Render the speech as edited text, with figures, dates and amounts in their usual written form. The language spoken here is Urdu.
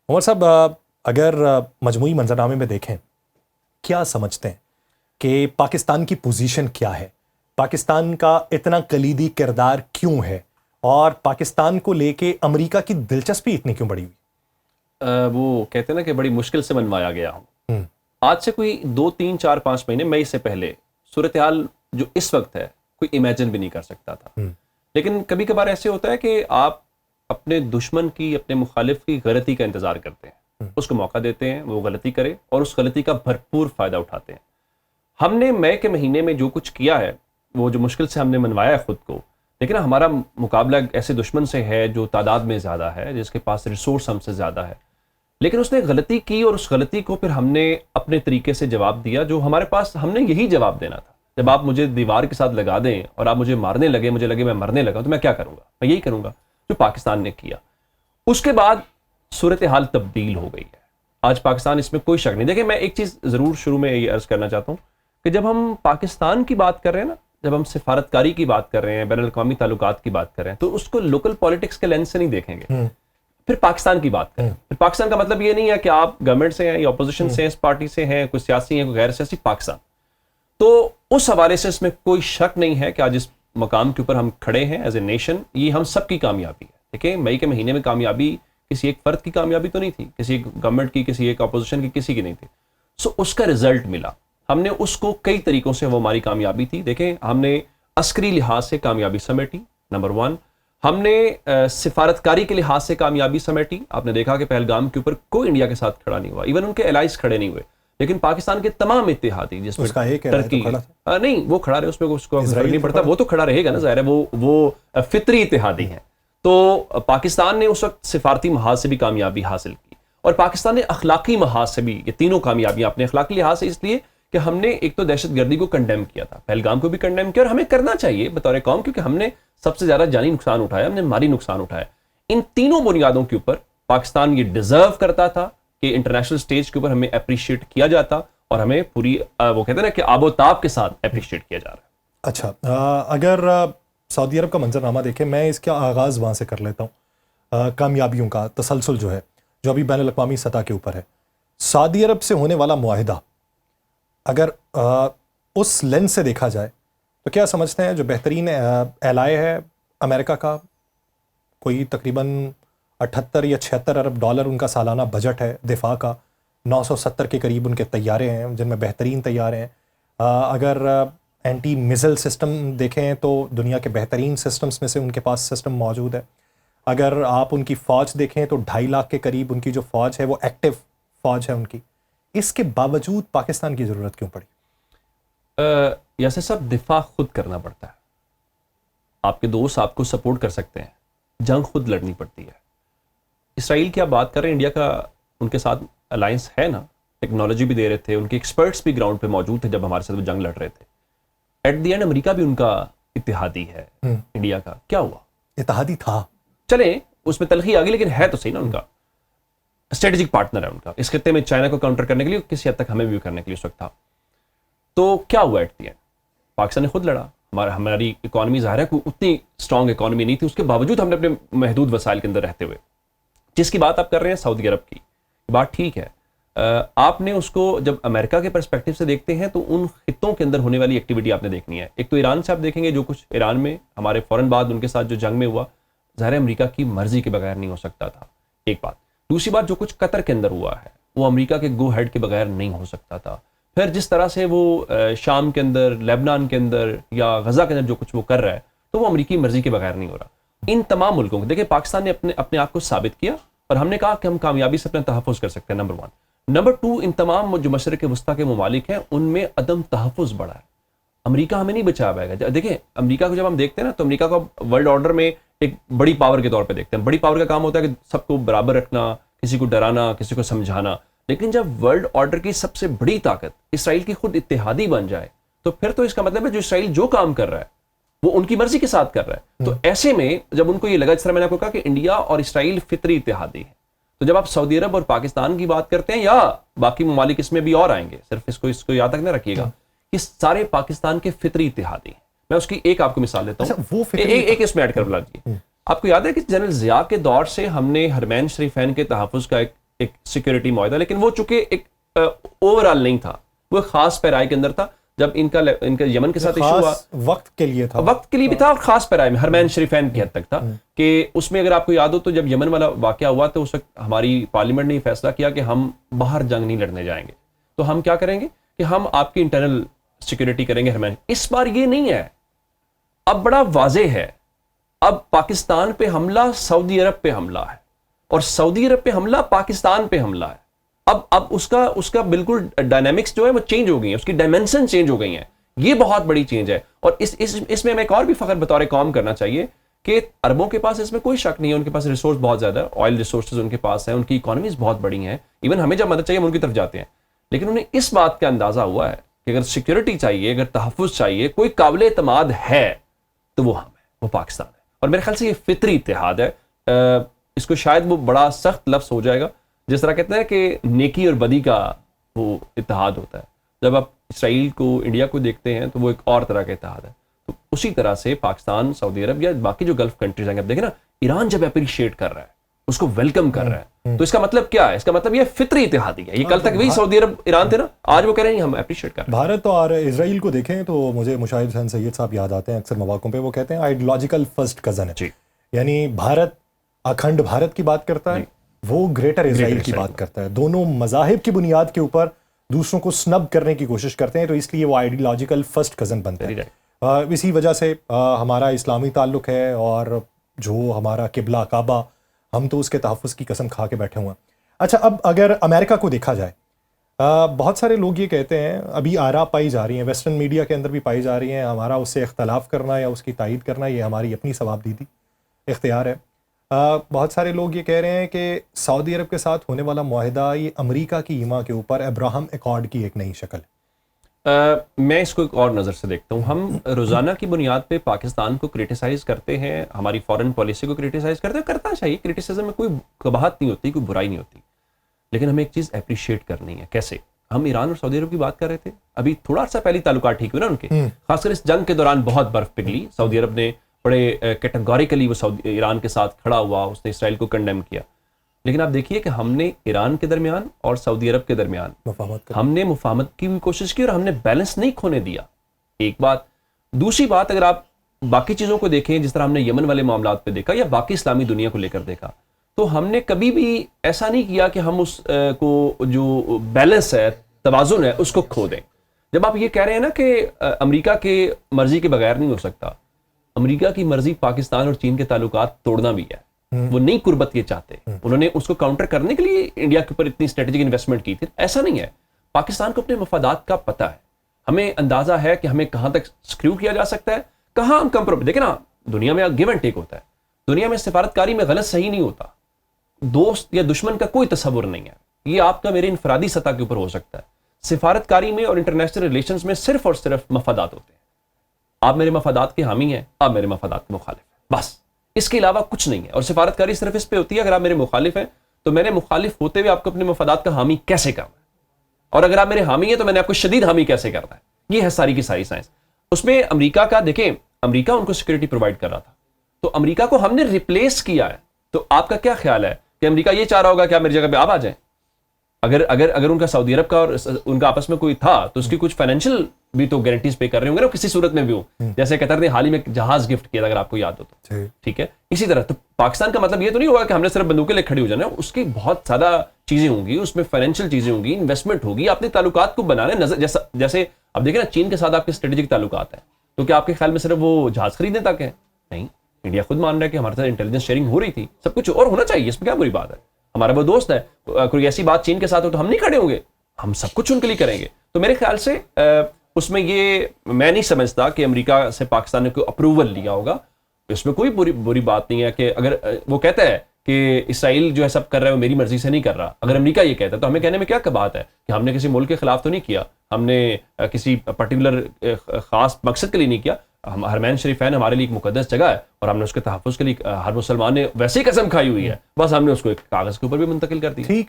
عمر صاحب، اگر مجموعی منظرنامے میں دیکھیں، کیا سمجھتے ہیں کہ پاکستان کی پوزیشن کیا ہے؟ پاکستان کا اتنا کلیدی کردار کیوں ہے؟ اور پاکستان کو لے کے امریکہ کی دلچسپی اتنی کیوں بڑھی ہوئی؟ وہ کہتے ہیں نا کہ بڑی مشکل سے منوایا گیا ہوں. آج سے کوئی 2 3 4 5 مہینے مئی سے پہلے صورتحال جو اس وقت ہے کوئی امیجن بھی نہیں کر سکتا تھا. لیکن کبھی کبھار ایسے ہوتا ہے کہ آپ اپنے دشمن کی، اپنے مخالف کی غلطی کا انتظار کرتے ہیں، اس کو موقع دیتے ہیں وہ غلطی کرے اور اس غلطی کا بھرپور فائدہ اٹھاتے ہیں. ہم نے مئی کے مہینے میں جو کچھ کیا ہے، وہ جو مشکل سے ہم نے منوایا ہے خود کو، لیکن ہمارا مقابلہ ایسے دشمن سے ہے جو تعداد میں زیادہ ہے، جس کے پاس ریسورس ہم سے زیادہ ہے، لیکن اس نے غلطی کی اور اس غلطی کو پھر ہم نے اپنے طریقے سے جواب دیا. جو ہمارے پاس، ہم نے یہی جواب دینا تھا. جب آپ مجھے دیوار کے ساتھ لگا دیں اور آپ مجھے مارنے لگے، مجھے لگے میں مرنے لگا، تو میں کیا کروں گا؟ میں یہی کروں گا جو پاکستان نے کیا. اس کے بعد صورتحال تبدیل ہو گئی ہے. آج پاکستان، اس میں کوئی شک نہیں. دیکھیں، میں ایک چیز ضرور شروع میں یہ عرض کرنا چاہتا ہوں کہ جب ہم پاکستان کی بات کر رہے ہیں نا، جب ہم سفارتکاری کی بات کر رہے ہیں، بین الاقوامی تعلقات کی بات کر رہے ہیں، تو اس کو لوکل پالیٹکس کے لینس سے نہیں دیکھیں گے. پھر پاکستان کی بات کریں. پھر پاکستان کا مطلب یہ نہیں ہے کہ آپ گورنمنٹ سے ہیں یا اپوزیشن سے ہیں، اس پارٹی سے ہیں، کوئی سیاسی ہیں، کوئی غیر سیاسی. پاکستان تو اس حوالے سے اس میں کوئی شک نہیں ہے کہ آج اس مقام کے اوپر ہم کھڑے ہیں ایز اے نیشن، یہ ہم سب کی کامیابی ہے. دیکھیں، مئی کے مہینے میں کامیابی کسی ایک فرد کی کامیابی تو نہیں تھی، کسی ایک گورنمنٹ کی، کسی ایک اپوزیشن کی، کسی کی نہیں تھی. اس کا رزلٹ ملا. ہم نے اس کو کئی طریقوں سے، وہ ہماری کامیابی تھی. دیکھیں، ہم نے عسکری لحاظ سے کامیابی سمیٹی، نمبر 1. ہم نے سفارتکاری کے لحاظ سے کامیابی سمیٹی. آپ نے دیکھا کہ پہلگام کے اوپر کوئی انڈیا کے ساتھ کھڑا نہیں ہوا، ایون ان کے الائز کھڑے نہیں ہوئے، لیکن پاکستان کے تمام اتحادی، جس میں ٹرکی نہیں، وہ کھڑا رہے، اس میں اس کو فرق نہیں پڑتا، وہ تو کھڑا رہے گا نا، ظاہر ہے وہ فطری اتحادی ہیں. تو پاکستان نے اس وقت سفارتی محاذ سے بھی کامیابی حاصل کی، اور پاکستان نے اخلاقی محاذ سے بھی، یہ تینوں کامیابیاں اپنے اخلاقی لحاظ سے، اس لیے کہ ہم نے ایک تو دہشت گردی کو کنڈیم کیا تھا، پہلگام کو بھی کنڈیم کیا، اور ہمیں کرنا چاہیے بطور قوم، کیونکہ ہم نے سب سے زیادہ جانی نقصان اٹھایا، ہم نے مالی نقصان اٹھایا. ان تینوں بنیادوں کے اوپر پاکستان یہ ڈیزرو کرتا تھا کہ انٹرنیشنل سٹیج کے اوپر ہمیں اپریشیٹ کیا جاتا، اور ہمیں پوری وہ کہتے ہیں نا کہ آب و تاب کے ساتھ اپریشیٹ کیا جا رہا ہے. اچھا، اگر سعودی عرب کا منظرنامہ دیکھیں، میں اس کا آغاز وہاں سے کر لیتا ہوں. کامیابیوں کا تسلسل جو ہے، جو ابھی بین الاقوامی سطح کے اوپر ہے، سعودی عرب سے ہونے والا معاہدہ اگر اس لینس سے دیکھا جائے تو کیا سمجھتے ہیں جو بہترین ایلائے ہے امریکہ کا، کوئی تقریباً 78 یا 76 ارب ڈالر ان کا سالانہ بجٹ ہے دفاع کا، 970 کے قریب ان کے طیارے ہیں جن میں بہترین طیارے ہیں. اگر اینٹی میزل سسٹم دیکھیں تو دنیا کے بہترین سسٹمز میں سے ان کے پاس سسٹم موجود ہے. اگر آپ ان کی فوج دیکھیں تو 2.5 لاکھ کے قریب ان کی جو فوج ہے وہ ایکٹیو فوج ہے ان کی. اس کے باوجود پاکستان کی ضرورت کیوں پڑی؟ یاسر صاحب، دفاع خود کرنا پڑتا ہے. آپ کے دوست آپ کو سپورٹ کر سکتے ہیں، جنگ خود لڑنی پڑتی ہے. اسرائیل کی آپ بات کر رہے ہیں، انڈیا کا ان کے ساتھ الائنس ہے نا، ٹیکنالوجی بھی دے رہے تھے، ان کے ایکسپرٹس بھی گراؤنڈ پہ موجود تھے جب ہمارے ساتھ وہ جنگ لڑ رہے تھے. ایٹ دی اینڈ امریکہ بھی ان کا اتحادی ہے، انڈیا کا. کیا ہوا؟ اتحادی تھا، چلیں اس میں تلخی آ گئی، لیکن ہے تو صحیح نا، ان کا اسٹریٹجک پارٹنر ہے ان کا. اس خطے میں چائنا کو کاؤنٹر کرنے کے لیے، کسی حد تک ہمیں بھی کرنے کے لیے اس وقت تھا. تو کیا ہوا ایٹ دی اینڈ؟ پاکستان نے خود لڑا. ہماری اکانومی ظاہر ہے کوئی اتنی اسٹرانگ اکانومی نہیں تھی، اس کے باوجود ہم نے اپنے محدود وسائل کے اندر رہتے ہوئے، جس کی بات آپ کر رہے ہیں سعودی عرب کی بات ٹھیک ہے. آپ نے اس کو جب امریکہ کے پرسپیکٹو سے دیکھتے ہیں تو ان خطوں کے اندر ہونے والی ایکٹیویٹی آپ نے دیکھنی ہے. ایک تو ایران سے آپ دیکھیں گے، جو کچھ ایران میں ہمارے فوراً بعد ان کے ساتھ جو جنگ میں ہوا، ظاہر امریکہ کی مرضی کے بغیر نہیں ہو سکتا تھا، ایک بات. دوسری بات، جو کچھ قطر کے اندر ہوا ہے وہ امریکہ کے گو ہیڈ کے بغیر نہیں ہو سکتا تھا. پھر جس طرح سے وہ شام کے اندر، لیبنان کے اندر یا غزہ کے اندر جو کچھ وہ کر رہا ہے، تو وہ امریکی مرضی کے بغیر نہیں ہو رہا. ان تمام ملکوں کو دیکھیں، پاکستان نے اپنے آپ کو ثابت کیا، اور ہم نے کہا کہ ہم کامیابی سے اپنا تحفظ کر سکتے ہیں، نمبر 1. نمبر 2، ان تمام جو مشرق وسطیٰ کے ممالک ہیں ان میں عدم تحفظ بڑا ہے. امریکہ ہمیں نہیں بچا پائے گا. دیکھیں، امریکہ کو جب ہم دیکھتے ہیں نا، تو امریکہ کو ورلڈ آرڈر میں ایک بڑی پاور کے طور پہ دیکھتے ہیں. بڑی پاور کا کام ہوتا ہے کہ سب کو برابر رکھنا، کسی کو ڈرانا، کسی کو سمجھانا. لیکن جب ورلڈ آرڈر کی سب سے بڑی طاقت اسرائیل کی خود اتحادی بن جائے، تو پھر تو اس کا مطلب ہے جو اسرائیل جو کام کر رہا ہے وہ ان کی مرضی کے ساتھ کر رہا ہے. تو ایسے میں جب ان کو یہ لگا، جس طرح میں نے آپ کو کہا کہ انڈیا اور اسرائیل فطری اتحادی ہے، تو جب آپ سعودی عرب اور پاکستان کی بات کرتے ہیں، یا باقی ممالک اس میں بھی اور آئیں گے، صرف اس کو یاد تک نہ رکھیے گا کہ سارے پاکستان کے فطری اتحادی ہیں. میں اس کی ایک آپ کو مثال دیتا ہوں، ایک اس میں ایڈ کر بلا دیجیے. آپ کو یاد ہے کہ جنرل ضیاء کے دور سے ہم نے حرمین شریفین کے تحفظ کا ایک ایک سیکورٹی معاہدہ, لیکن وہ چونکہ ایک اوور آل نہیں تھا, وہ ایک خاص پیرائے کے اندر تھا. جب ان کا یمن کے ساتھ ایشو ہوا, وقت کے لیے تھا, وقت کے لیے بھی تھا اور خاص پیرائے میں حرمین شریفین کی حد تک تھا کہ اس میں اگر آپ کو یاد ہو تو جب یمن والا واقعہ ہوا تو اس وقت ہماری پارلیمنٹ نے یہ فیصلہ کیا کہ ہم باہر جنگ نہیں لڑنے جائیں گے, تو ہم کیا کریں گے کہ ہم آپ کی انٹرنل سیکورٹی کریں گے حرمین. اس بار یہ نہیں ہے, اب بڑا واضح ہے, اب پاکستان پہ حملہ سعودی عرب پہ حملہ ہے اور سعودی عرب پہ حملہ پاکستان پہ حملہ ہے. اب اس کا بالکل ڈائنامکس جو ہے وہ چینج ہو گئی ہیں, اس کی ڈائمنشن چینج ہو گئی ہیں. یہ بہت بڑی چینج ہے. اور اس میں ہمیں ایک اور بھی فخر بطور قوم کرنا چاہیے کہ عربوں کے پاس اس میں کوئی شک نہیں ہے, ان کے پاس ریسورس بہت زیادہ ہے, آئل ریسورسز ان کے پاس ہیں, ان کی اکانومیز بہت بڑی ہیں, ایون ہمیں جب مدد چاہیے ہم ان کی طرف جاتے ہیں. لیکن انہیں اس بات کا اندازہ ہوا ہے کہ اگر سیکورٹی چاہیے, اگر تحفظ چاہیے, کوئی قابل اعتماد ہے تو وہ ہم ہے, وہ پاکستان ہے. اور میرے خیال سے یہ فطری اتحاد ہے. اس کو شاید وہ بڑا سخت لفظ ہو جائے گا, جس طرح کہتے ہیں کہ نیکی اور بدی کا وہ اتحاد ہوتا ہے. جب آپ اسرائیل کو, انڈیا کو دیکھتے ہیں تو وہ ایک اور طرح کا اتحاد ہے. تو اسی طرح سے پاکستان, سعودی عرب یا باقی جو گلف کنٹریز ہیں, آپ دیکھیں نا ایران جب اپریشیٹ کر رہا ہے, اس کو ویلکم کر رہا ہے, تو اس کا مطلب کیا ہے؟ اس کا مطلب یہ فطری اتحادی ہے. یہ کل تک وہی سعودی عرب ایران تھے نا, آج وہ کہہ رہے ہیں ہم اپریشیٹ کر رہے ہیں. بھارت اور اسرائیل کو دیکھیں تو مجھے مشاہد حسین سید صاحب یاد آتے ہیں اکثر مواقعوں پہ. وہ کہتے ہیں آئیڈیالوجیکل فرسٹ کزن ہے, یعنی بھارت اکھنڈ بھارت کی بات کرتا ہے, وہ گریٹر اسرائیل کی بات کرتا ہے. دونوں مذاہب کی بنیاد کے اوپر دوسروں کو سنب کرنے کی کوشش کرتے ہیں, تو اس لیے وہ آئیڈیالوجیکل فرسٹ کزن بنتے ہیں. اسی وجہ سے ہمارا اسلامی تعلق ہے اور جو ہمارا قبلہ کعبہ, ہم تو اس کے تحفظ کی قسم کھا کے بیٹھے ہوئے ہیں. اچھا, اب اگر امریکہ کو دیکھا جائے, بہت سارے لوگ یہ کہتے ہیں, ابھی آراء پائی جا رہی ہیں, ویسٹرن میڈیا کے اندر بھی پائی جا رہی ہیں, ہمارا اس سے اختلاف کرنا یا اس کی تائید کرنا یہ ہماری اپنی ثوابدیدی اختیار ہے. بہت سارے لوگ یہ کہہ رہے ہیں کہ سعودی عرب کے ساتھ ہونے والا معاہدہ یہ امریکہ کی ایما کے اوپر ابراہم ایکارڈ کی ایک نئی شکل ہے. میں اس کو ایک اور نظر سے دیکھتا ہوں. ہم روزانہ کی بنیاد پہ پاکستان کو کرٹیسائز کرتے ہیں, ہماری فارن پالیسی کو کرٹیسائز کرتے ہیں, کرنا چاہیے. کرٹیسزم میں کوئی قباحت نہیں ہوتی, کوئی برائی نہیں ہوتی, لیکن ہمیں ایک چیز اپریشیٹ کرنی ہے. کیسے؟ ہم ایران اور سعودی عرب کی بات کر رہے تھے, ابھی تھوڑا عرصہ پہلی تعلقات ٹھیک ہوئے نا ان کے, خاص کر اس جنگ کے دوران بہت برف پگھلی. سعودی عرب نے بڑے کیٹیگوریکلی وہ ایران کے ساتھ کھڑا ہوا, اس نے اسرائیل کو کنڈیم کیا. لیکن آپ دیکھیے کہ ہم نے ایران کے درمیان اور سعودی عرب کے درمیان ہم نے مفاہمت کی بھی کوشش کی اور ہم نے بیلنس نہیں کھونے دیا. ایک بات. دوسری بات, اگر آپ باقی چیزوں کو دیکھیں, جس طرح ہم نے یمن والے معاملات پہ دیکھا یا باقی اسلامی دنیا کو لے کر دیکھا, تو ہم نے کبھی بھی ایسا نہیں کیا کہ ہم اس کو جو بیلنس ہے, توازن ہے, اس کو کھو دیں. جب آپ یہ کہہ رہے ہیں نا کہ امریکہ کے مرضی کے بغیر نہیں ہو سکتا, امریکہ کی مرضی پاکستان اور چین کے تعلقات توڑنا بھی ہے. وہ نئی قربت یہ چاہتے, انہوں نے اس کو کاؤنٹر کرنے کے لیے انڈیا کے اوپر اتنی اسٹریٹجک انویسٹمنٹ کی تھی. ایسا نہیں ہے. پاکستان کو اپنے مفادات کا پتہ ہے, ہمیں اندازہ ہے کہ ہمیں کہاں تک سکریو کیا جا سکتا ہے, کہاں ہم کمپرومائز. دیکھیں نا, دنیا میں گیو اینڈ ٹیک ہوتا ہے, دنیا میں سفارتکاری میں غلط صحیح نہیں ہوتا, دوست یا دشمن کا کوئی تصور نہیں ہے. یہ آپ کا میرے انفرادی سطح کے اوپر ہو سکتا ہے. سفارتکاری میں اور انٹرنیشنل ریلیشنز میں صرف اور صرف مفادات ہوتے ہیں. آپ میرے مفادات کے حامی ہیں, آپ میرے مفادات کے مخالف ہیں, بس اس کے علاوہ کچھ نہیں ہے. اور سفارتکاری صرف اس پہ ہوتی ہے اگر آپ میرے مخالف ہیں تو میرے مخالف ہوتے ہوئے آپ کو اپنے مفادات کا حامی کیسے کرنا ہے, اور اگر آپ میرے حامی ہیں تو میں نے آپ کو شدید حامی کیسے کرنا ہے. یہ ہے ساری کی ساری سائنس. اس میں امریکہ کا دیکھیں, امریکہ ان کو سیکورٹی پرووائڈ کر رہا تھا, تو امریکہ کو ہم نے ریپلیس کیا ہے. تو آپ کا کیا خیال ہے کہ امریکہ یہ چاہ رہا ہوگا کہ آپ میری جگہ پہ آپ آ جائیں؟ اگر ان کا سعودی عرب کا اور ان کا آپس میں کوئی تھا تو اس کی کچھ فائنینشیل بھی تو گارنٹیز پے کر رہے ہوں گے نا, کسی صورت میں بھی ہوں. جیسے قطر نے حال ہی میں جہاز گفٹ کیا تھا, اگر آپ کو یاد ہو تو, ٹھیک ہے. اسی طرح تو پاکستان کا مطلب یہ تو نہیں ہوگا کہ ہم نے صرف بندوقیں لے کھڑی ہو جانا, اس کی بہت زیادہ چیزیں ہوں گی, اس میں فائنینشیل چیزیں ہوں گی, انویسٹمنٹ ہوگی, اپنے تعلقات کو بنانے نظر. جیسے اب دیکھیں نا, چین کے ساتھ آپ کے اسٹریٹجک تعلقات ہیں, تو کیا آپ کے خیال میں صرف وہ جہاز خریدنے تک ہیں؟ نہیں. انڈیا خود مان رہا ہے کہ ہمارے ساتھ انٹیلیجنس شیئرنگ ہو رہی تھی, سب کچھ اور ہونا چاہیے, اس میں کیا بری بات ہے. ہمارا وہ دوست ہے, کوئی ایسی بات چین کے ساتھ ہو تو ہم نہیں کھڑے ہوں گے, ہم سب کچھ ان کے لیے کریں گے. تو میرے خیال سے اس میں یہ میں نہیں سمجھتا کہ امریکہ سے پاکستان نے کوئی اپروول لیا ہوگا. اس میں کوئی بری بات نہیں ہے کہ اگر وہ کہتا ہے کہ اسرائیل جو ہے سب کر رہا ہے وہ میری مرضی سے نہیں کر رہا, اگر امریکہ یہ کہتا ہے تو ہمیں کہنے میں کیا بات ہے کہ ہم نے کسی ملک کے خلاف تو نہیں کیا, ہم نے کسی پرٹیکولر خاص مقصد کے لیے نہیں کیا. حرمین شریفین ہمارے لیے ایک مقدس جگہ ہے اور ہم نے اس کے تحفظ کے لیے ہر مسلمان نے ویسے ہی قسم کھائی ہوئی ہے, بس ہم نے اس کو ایک کاغذ کے اوپر بھی منتقل کر دی.